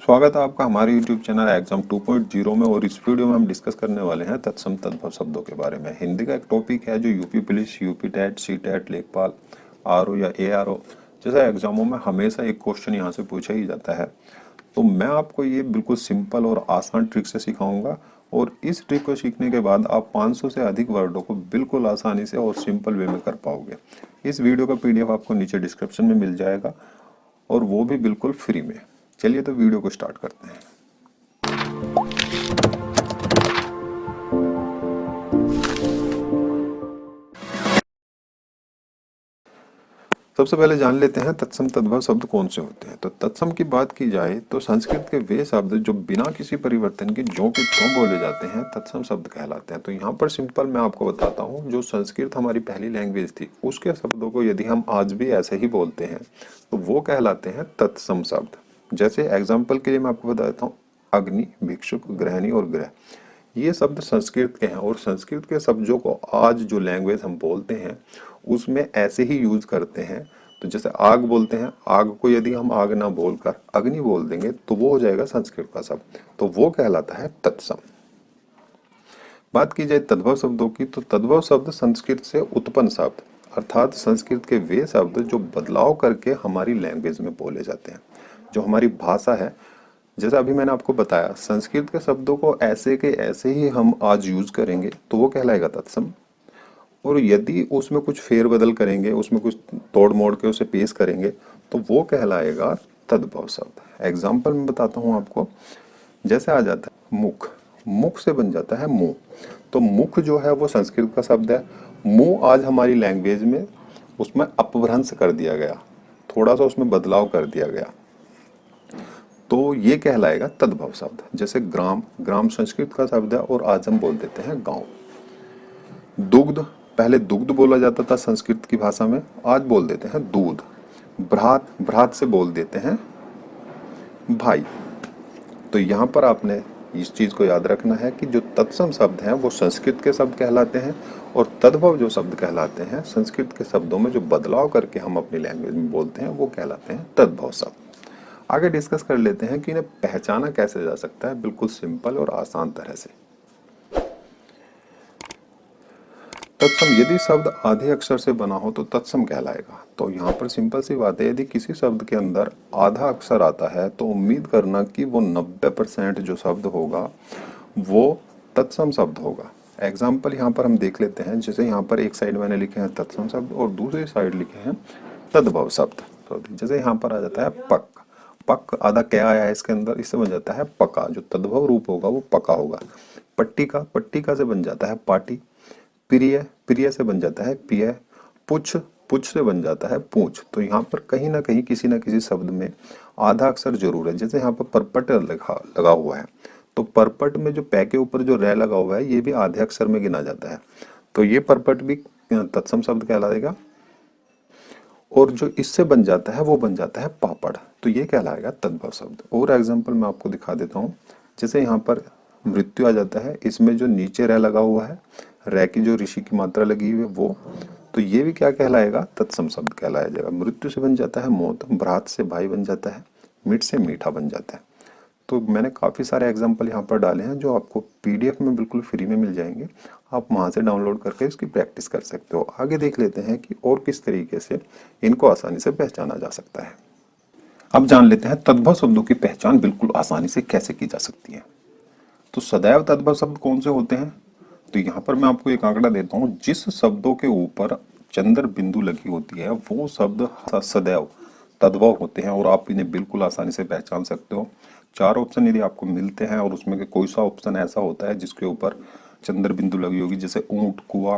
स्वागत है आपका हमारे YouTube चैनल एग्जाम 2.0 में। और इस वीडियो में हम डिस्कस करने वाले हैं तत्सम तद्भव शब्दों के बारे में। हिंदी का एक टॉपिक है जो UP police, UP TET, C TET, लेखपाल, आरओ या ARO जैसे एग्जामों में हमेशा एक क्वेश्चन यहाँ से पूछा ही जाता है। तो मैं आपको ये बिल्कुल सिंपल और आसान ट्रिक से सिखाऊंगा, और इस ट्रिक को सीखने के बाद आप 500 से अधिक वर्डों को बिल्कुल आसानी से और सिंपल वे में कर पाओगे। इस वीडियो का PDF आपको नीचे डिस्क्रिप्शन में मिल जाएगा, और वो भी बिल्कुल फ्री में। चलिए तो वीडियो को स्टार्ट करते हैं। सबसे पहले जान लेते हैं तत्सम तद्भव शब्द कौन से होते हैं। तो तत्सम की बात की जाए तो संस्कृत के वे शब्द जो बिना किसी परिवर्तन के ज्यों के त्यों बोले जाते हैं तत्सम शब्द कहलाते हैं। तो यहाँ पर सिंपल मैं आपको बताता हूँ, जो संस्कृत हमारी पहली लैंग्वेज थी उसके शब्दों को यदि हम आज भी ऐसे ही बोलते हैं तो वो कहलाते हैं तत्सम शब्द। जैसे एग्जाम्पल के लिए मैं आपको बता देता हूँ, अग्नि, भिक्षुक, गृहिणी और ग्रह, ये शब्द संस्कृत के हैं, और संस्कृत के शब्दों को आज जो लैंग्वेज हम बोलते हैं उसमें ऐसे ही यूज करते हैं। तो जैसे आग बोलते हैं, आग को यदि हम आग ना बोलकर अग्नि बोल देंगे तो वो हो जाएगा संस्कृत का शब्द, तो वो कहलाता है तत्सम। बात की जाए तद्भव शब्दों की, तो तद्भव शब्द संस्कृत से उत्पन्न शब्द, अर्थात संस्कृत के वे शब्द जो बदलाव करके हमारी लैंग्वेज में बोले जाते हैं, जो हमारी भाषा है। जैसा अभी मैंने आपको बताया, संस्कृत के शब्दों को ऐसे के ऐसे ही हम आज यूज करेंगे तो वो कहलाएगा तत्सम, और यदि उसमें कुछ फेरबदल करेंगे, उसमें कुछ तोड़ मोड़ के उसे पेश करेंगे तो वो कहलाएगा तद्भव शब्द। एग्जाम्पल मैं बताता हूँ आपको। जैसे आ जाता है मुख, मुख से बन जाता है मुंह। तो मुख जो है वो संस्कृत का शब्द है, मुंह आज हमारी लैंग्वेज में उसमें अपभ्रंश कर दिया गया, थोड़ा सा उसमें बदलाव कर दिया गया, तो ये कहलाएगा तद्भव शब्द। जैसे ग्राम, ग्राम संस्कृत का शब्द है और आज हम बोल देते हैं गांव। दुग्ध, पहले दुग्ध बोला जाता था संस्कृत की भाषा में, आज बोल देते हैं दूध। भ्रात, भ्रात से बोल देते हैं भाई। तो यहाँ पर आपने इस चीज को याद रखना है कि जो तत्सम शब्द हैं वो संस्कृत के शब्द कहलाते हैं, और तद्भव जो शब्द कहलाते हैं संस्कृत के शब्दों में जो बदलाव करके हम अपनी लैंग्वेज में बोलते हैं वो कहलाते हैं तद्भव शब्द। आगे डिस्कस कर लेते हैं कि इन्हें पहचाना कैसे जा सकता है, बिल्कुल सिंपल और आसान तरह से। तत्सम, यदि शब्द आधे अक्षर से बना हो तो तत्सम कहलाएगा। तो यहाँ पर सिंपल सी बात है, यदि किसी शब्द के अंदर आधा अक्षर आता है तो उम्मीद करना कि वो 90% जो शब्द होगा वो तत्सम शब्द होगा। एग्जाम्पल यहाँ पर हम देख लेते हैं। जैसे यहाँ पर एक साइड मैंने लिखे हैं तत्सम शब्द और दूसरी साइड लिखे हैं तद्भव शब्द। तो जैसे यहाँ पर आ जाता है पक, पक आधा क्या आया है इसके अंदर, इससे बन जाता है पका, जो तद्भव रूप होगा वो पका होगा। पट्टिका, पट्टिका से बन जाता है पाटी। प्रिय, प्रिय से बन जाता है पिय। पुछ, पुछ से बन जाता है पूछ। तो यहाँ पर कहीं ना कहीं किसी ना किसी शब्द में आधा अक्षर जरूर है। जैसे यहाँ पर परपट लगा हुआ है, तो परपट में जो पै के ऊपर जो रे लगा हुआ है ये भी आधे अक्षर में गिना जाता है, तो ये परपट भी तत्सम शब्द कहलाएगा। और जो इससे बन जाता है वो बन जाता है पापड़, तो ये कहलाएगा तद्भव शब्द। और एग्जाम्पल मैं आपको दिखा देता हूँ। जैसे यहाँ पर मृत्यु आ जाता है, इसमें जो नीचे रे लगा हुआ है, रे की जो ऋषि की मात्रा लगी हुई है वो, तो ये भी क्या कहलाएगा, तत्सम शब्द कहलाया जाएगा। मृत्यु से बन जाता है मौत, भ्रात से भाई बन जाता है, मीठ से मीठा बन जाता है। तो मैंने काफ़ी सारे एग्जाम्पल यहाँ पर डाले हैं जो आपको PDF में बिल्कुल फ्री में मिल जाएंगे, आप वहाँ से डाउनलोड करके इसकी प्रैक्टिस कर सकते हो। आगे देख लेते हैं कि और किस तरीके से इनको आसानी से पहचाना जा सकता है। अब जान लेते हैं तद्भव शब्दों की पहचान बिल्कुल आसानी से कैसे की जा सकती है। तो सदैव तद्भव शब्द कौन से होते हैं, तो यहाँ पर मैं आपको एक आंकड़ा देता हूँ। जिस शब्दों के ऊपर चंद्र बिंदु लगी होती है वो शब्द सदैव तद्भव होते हैं, और आप इन्हें बिल्कुल आसानी से पहचान सकते हो। 4 ऑप्शन यदि आपको मिलते हैं और उसमें कोई सा ऑप्शन ऐसा होता है जिसके ऊपर चंद्र बिंदु लगी होगी, जैसे ऊंट, कुआ,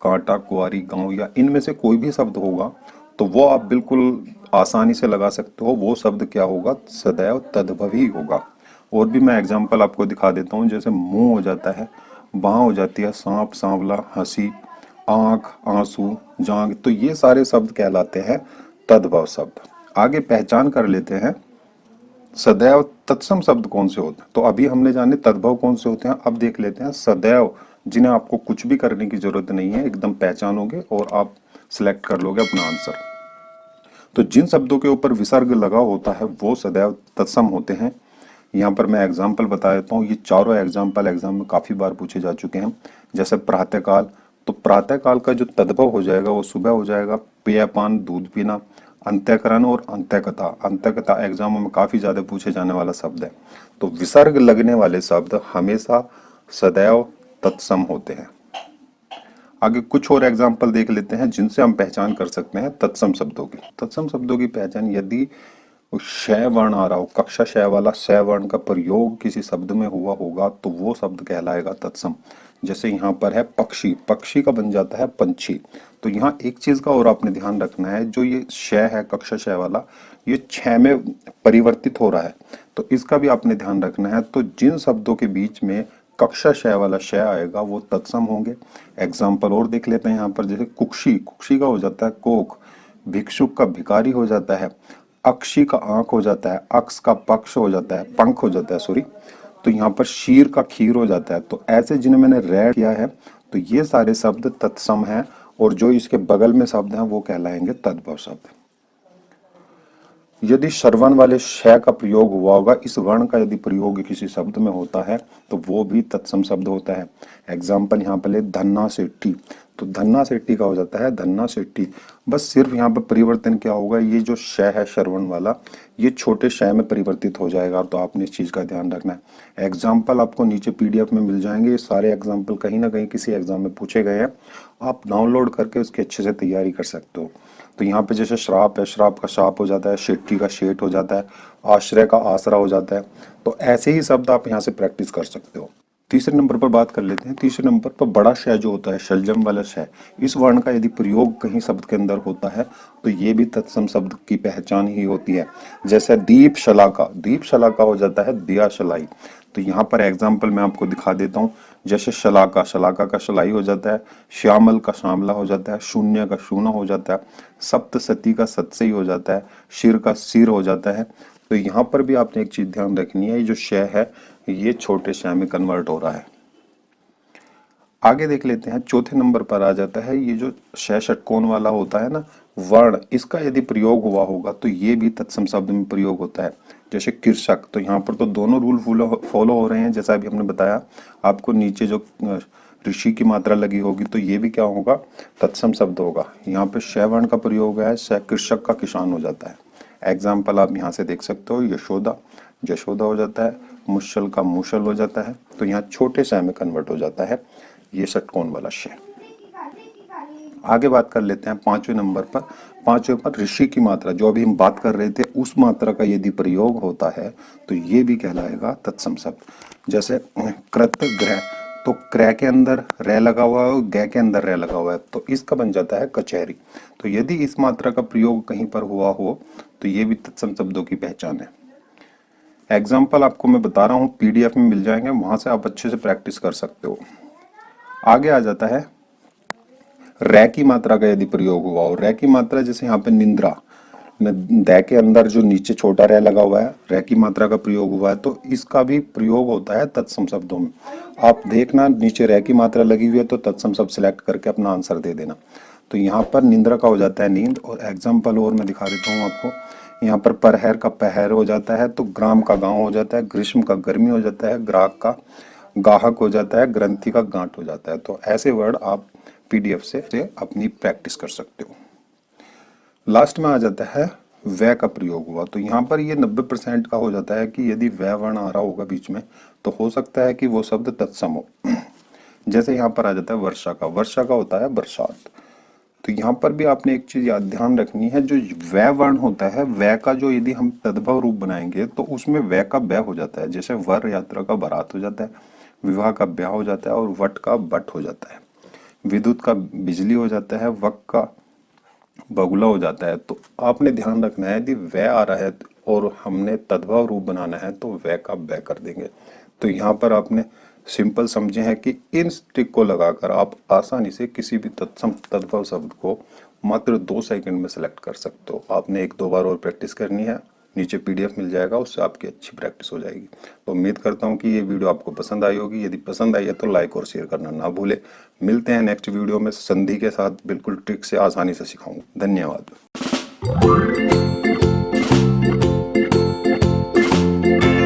कांटा, कुआरी, गांव, या इनमें से कोई भी शब्द होगा तो वो आप बिल्कुल आसानी से लगा सकते हो। वो शब्द क्या होगा, सदैव तद्भव ही होगा। और भी मैं एग्जांपल आपको दिखा देता हूँ। जैसे मुंह हो जाता है, बाँ हो जाती है सांप, सांवला, हंसी, आंख, आंसू, जांग, तो ये सारे शब्द कहलाते हैं तद्भव शब्द। आगे पहचान कर लेते हैं सदैव तत्सम शब्द कौन से होते हैं। तो अभी हमने जाने तद्भव कौन से होते हैं, अब देख लेते हैं सदैव, जिन्हें आपको कुछ भी करने की जरूरत नहीं है, एकदम पहचानोगे और आप सिलेक्ट कर लोगे अपना आंसर। तो जिन शब्दों के ऊपर विसर्ग लगा होता है वो सदैव तत्सम होते हैं। यहाँ पर मैं एग्जाम्पल बता देता हूँ। ये चारों एग्जाम्पल एग्जाम में काफी बार पूछे जा चुके हैं। जैसे प्रातःकाल, तो प्रातःकाल का जो तद्भव हो जाएगा वो सुबह हो जाएगा, पेयपान दूध पीना। अंत्यकरण और अंत्यकथा, अंत्यकथा एग्जामों में काफी ज्यादा पूछे जाने वाला शब्द है। तो विसर्ग लगने वाले शब्द हमेशा सदैव तत्सम होते हैं। आगे कुछ और एग्जाम्पल देख लेते हैं जिनसे हम पहचान कर सकते हैं तत्सम शब्दों की। तत्सम शब्दों की पहचान, यदि शय वर्ण आ रहा हो, कक्षा शय वाला शय वर्ण का प्रयोग किसी शब्द में हुआ होगा तो वो शब्द कहलाएगा तत्सम। जैसे यहाँ पर है पक्षी, पक्षी का बन जाता है पंछी। तो यहाँ एक चीज का और आपने ध्यान रखना है, जो ये शय है कक्षा शय वाला, ये छय में परिवर्तित हो रहा है, तो इसका भी आपने ध्यान रखना है। तो जिन शब्दों के बीच में कक्षा शय वाला शय आएगा वो तत्सम होंगे। एग्जाम्पल और देख लेते हैं यहाँ पर। जैसे कुक्षी, कुक्षी का हो जाता है कोक, भिक्षुक का भिखारी हो जाता है, अक्षी का आंख हो जाता है, अक्ष का पक्ष हो जाता है, पंख हो जाता है, सॉरी। तो यहाँ पर शीर का खीर हो जाता है। तो ऐसे जिन्हें मैंने रेड किया है, तो ये सारे शब्द तत्सम हैं, और जो इसके बगल में शब्द हैं वो कहलाएंगे तद्भव शब्द। यदि श्रवण वाले शय का प्रयोग हुआ होगा, इस वर्ण का यदि प्रयोग किसी शब्द में होता है तो वो भी तत्सम शब्द होता है। एग्जाम्पल यहाँ पर ले धन्ना सेट्टी, तो धन्ना सेट्टी का हो जाता है धन्ना सेट्टी। बस सिर्फ यहाँ पर परिवर्तन क्या होगा, ये जो शय है श्रवण वाला, ये छोटे शय में परिवर्तित हो जाएगा। तो आपने इस चीज का ध्यान रखना है। एग्जाम्पल आपको नीचे पीडीएफ में मिल जाएंगे। ये सारे एग्जाम्पल कहीं ना कहीं किसी एग्जाम में पूछे गए हैं, आप डाउनलोड करके उसकी अच्छे से तैयारी कर सकते हो। तो यहाँ पे जैसे श्राप है, श्राप का शाप हो जाता है, शेट्टी का शेट हो जाता है, आश्रय का आसरा हो जाता है। तो ऐसे ही शब्द आप यहाँ से प्रैक्टिस कर सकते हो। तीसरे नंबर पर बात कर लेते हैं। तीसरे नंबर पर बड़ा शय जो होता है, शलजम वाला शय, इस वर्ण का यदि प्रयोग कहीं शब्द के अंदर होता है तो ये भी तत्सम शब्द की पहचान ही होती है। जैसे दीप शलाका, दीप शलाका हो जाता है दिया शलाई। तो यहाँ पर एग्जाम्पल मैं आपको दिखा देता हूँ। जैसे शलाका, शलाका का शलाई हो जाता है, श्यामल का श्यामला हो जाता है, शून्य का शूना हो जाता है, सप्तसती का सत्सई हो जाता है, शिर का सिर हो जाता है। तो यहाँ पर भी आपने एक चीज ध्यान रखनी है, ये जो शय है ये छोटे शय में कन्वर्ट हो रहा है। आगे देख लेते हैं। चौथे नंबर पर आ जाता है ये जो शय षटकोण वाला होता है ना वर्ण, इसका यदि प्रयोग हुआ होगा तो ये भी तत्सम शब्द में प्रयोग होता है। जैसे कृषक, तो यहाँ पर तो दोनों रूल फॉलो हो रहे हैं। जैसा अभी हमने बताया आपको, नीचे जो ऋषि की मात्रा लगी होगी तो ये भी क्या होगा, तत्सम शब्द होगा। यहाँ पे शय वर्ण का प्रयोग है, शय कृषक का किसान हो जाता है। एग्जाम्पल आप यहाँ से देख सकते हो, यशोदा, जशोदा हो जाता है, मुशल का मुशल हो जाता है। तो यहाँ छोटे शय में कन्वर्ट हो जाता है ये षटकोण वाला शय। आगे बात कर लेते हैं पांचवें नंबर पर। पांचवें पर ऋषि की मात्रा, जो अभी हम बात कर रहे थे, उस मात्रा का यदि प्रयोग होता है तो ये भी कहलाएगा तत्सम शब्द। जैसे कृत ग्रह, तो क्रय के अंदर रे लगा हुआ है और गै के अंदर रे लगा हुआ है, तो इसका बन जाता है कचहरी। तो यदि इस मात्रा का प्रयोग कहीं पर हुआ हो तो ये भी तत्सम शब्दों की पहचान है। एग्जाम्पल आपको मैं बता रहा हूँ, पीडीएफ में मिल जाएंगे, वहां से आप अच्छे से प्रैक्टिस कर सकते हो। आगे आ जाता है रै की मात्रा का यदि प्रयोग हुआ हो। रै की मात्रा जैसे यहाँ पे निंद्रा, दै के अंदर जो नीचे छोटा रै लगा हुआ है, रै की मात्रा का प्रयोग हुआ है, तो इसका भी प्रयोग होता है तत्सम शब्दों में। आप देखना नीचे रै की मात्रा लगी हुई है तो तत्सम शब्द सिलेक्ट करके अपना आंसर दे देना। तो यहाँ पर निंद्रा का हो जाता है नींद। और एग्जाम्पल और मैं दिखा देता हूँ आपको। यहाँ पर परहर का पहर हो जाता है, तो ग्राम का गांव हो जाता है, ग्रीष्म का गर्मी हो जाता है, ग्राहक का गाहक हो जाता है, ग्रंथि का गांठ हो जाता है। तो ऐसे वर्ड आप पीडीएफ से अपनी प्रैक्टिस कर सकते हो। लास्ट में आ जाता है वह का प्रयोग हुआ। तो यहाँ पर ये 90% का हो जाता है कि यदि वह वर्ण आ रहा होगा बीच में तो हो सकता है कि वो शब्द तत्सम हो। जैसे यहाँ पर आ जाता है वर्षा का, वर्षा का होता है बरसात। तो यहाँ पर भी आपने एक चीज याद ध्यान रखनी है, जो वह वर्ण होता है वह का जो यदि हम तद्भव रूप बनाएंगे तो उसमें वह का ब्य हो जाता है। जैसे वर यात्रा का बारात हो जाता है, विवाह का ब्याह हो जाता है, और वट का बट हो जाता है, विद्युत का बिजली हो जाता है, वक का बगुला हो जाता है। तो आपने ध्यान रखना है यदि वह आ रहा है और हमने तद्भव रूप बनाना है तो वह का वह कर देंगे। तो यहाँ पर आपने सिंपल समझे हैं कि इन स्टिक को लगाकर आप आसानी से किसी भी तत्सम तद्भव शब्द को मात्र 2 सेकंड में सेलेक्ट कर सकते हो। आपने 1-2 बार और प्रैक्टिस करनी है, नीचे पीडीएफ मिल जाएगा, उससे आपकी अच्छी प्रैक्टिस हो जाएगी। तो उम्मीद करता हूँ कि ये वीडियो आपको पसंद आई होगी। यदि पसंद आई है तो लाइक और शेयर करना ना भूले। मिलते हैं नेक्स्ट वीडियो में संधि के साथ, बिल्कुल ट्रिक से आसानी से सिखाऊंगा। धन्यवाद।